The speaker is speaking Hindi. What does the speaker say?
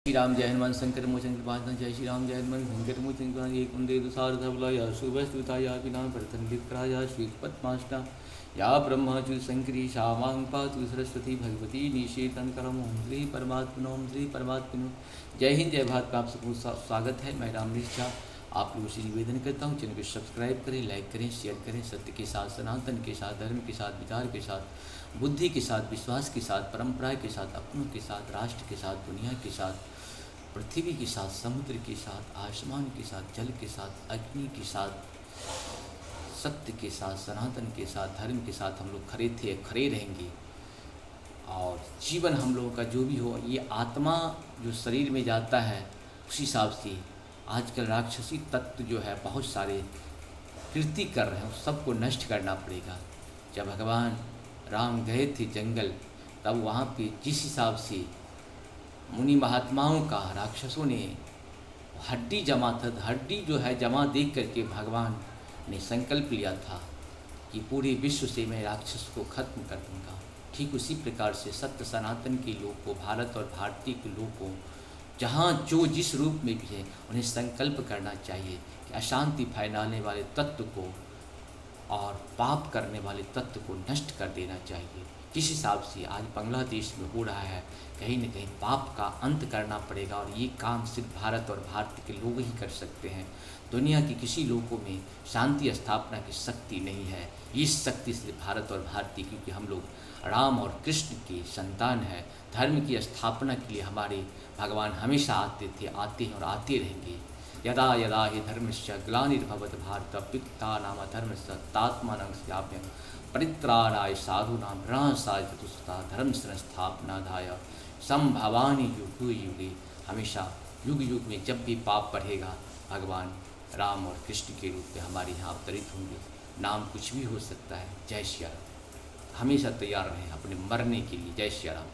श्री राम जय हनुमान शंकर मोचन कृपाण जय श्री राम जय हनुमान शंकर मोचन कृपाण एक कुंदे दुसार धवलाया शुभस्तुताया विनाम प्रतन विक्राया श्वेत पद्माष्टा या ब्रह्माचु शंकरी श्यामां पातु सरस्वती भगवती निषेतन करम ओम श्री परमात्मनो ओम श्री परमात्मनो। जय हिंद जय भारत का आप सबको स्वागत है। मैं राम झा आप लोगों से निवेदन करता हूँ, चैनल को सब्सक्राइब करें, लाइक करें, शेयर करें। सत्य के साथ, सनातन के साथ, धर्म के साथ, विचार के साथ, बुद्धि के साथ, विश्वास के साथ, परंपरा के साथ, अपनों के साथ, राष्ट्र के साथ, दुनिया के साथ, पृथ्वी के साथ, समुद्र के साथ, आसमान के साथ, जल के साथ, अग्नि के साथ, सत्य के साथ, सनातन के साथ, धर्म के साथ हम लोग खड़े थे, खड़े रहेंगे। और जीवन हम लोगों का जो भी हो, ये आत्मा जो शरीर में जाता है उस हिसाब से आजकल राक्षसी तत्व जो है बहुत सारे कृति कर रहे हैं, उस सबको नष्ट करना पड़ेगा। जब भगवान राम गए थे जंगल, तब वहाँ पे जिस हिसाब से मुनि महात्माओं का राक्षसों ने हड्डी जमा था, हड्डी जो है जमा देख करके भगवान ने संकल्प लिया था कि पूरे विश्व से मैं राक्षस को खत्म कर दूंगा। ठीक उसी प्रकार से सत्य सनातन के लोग को, भारत और भारतीय के लोग को जहाँ जो जिस रूप में भी है, उन्हें संकल्प करना चाहिए कि अशांति फैलाने वाले तत्व को और पाप करने वाले तत्व को नष्ट कर देना चाहिए। जिस हिसाब से आज बांग्लादेश में हो रहा है, कहीं न कहीं पाप का अंत करना पड़ेगा और ये काम सिर्फ भारत और भारत के लोग ही कर सकते हैं। दुनिया के किसी लोगों में शांति स्थापना की शक्ति नहीं है। ये शक्ति सिर्फ भारत और भारतीय, क्योंकि हम लोग राम और कृष्ण के संतान हैं। धर्म की स्थापना के लिए हमारे भगवान हमेशा आते थे, आते हैं और आते रहेंगे। यदा यदा हि धर्मस्य ग्लानिर्भवत भारत पित्तानाम धर्मस्य तात्मानं स्याम्यं परित्राणाय साधूनां विनाशाय चतुष्टया धर्म संस्थापनार्थाय संभवानि युगे युगे। हमेशा युग युग में जब भी पाप बढ़ेगा, भगवान राम और कृष्ण के रूप में हमारे यहाँ अवतरित होंगे। नाम कुछ भी हो सकता है। जय श्री राम। हमेशा तैयार रहें अपने मरने के लिए। जय श्री राम।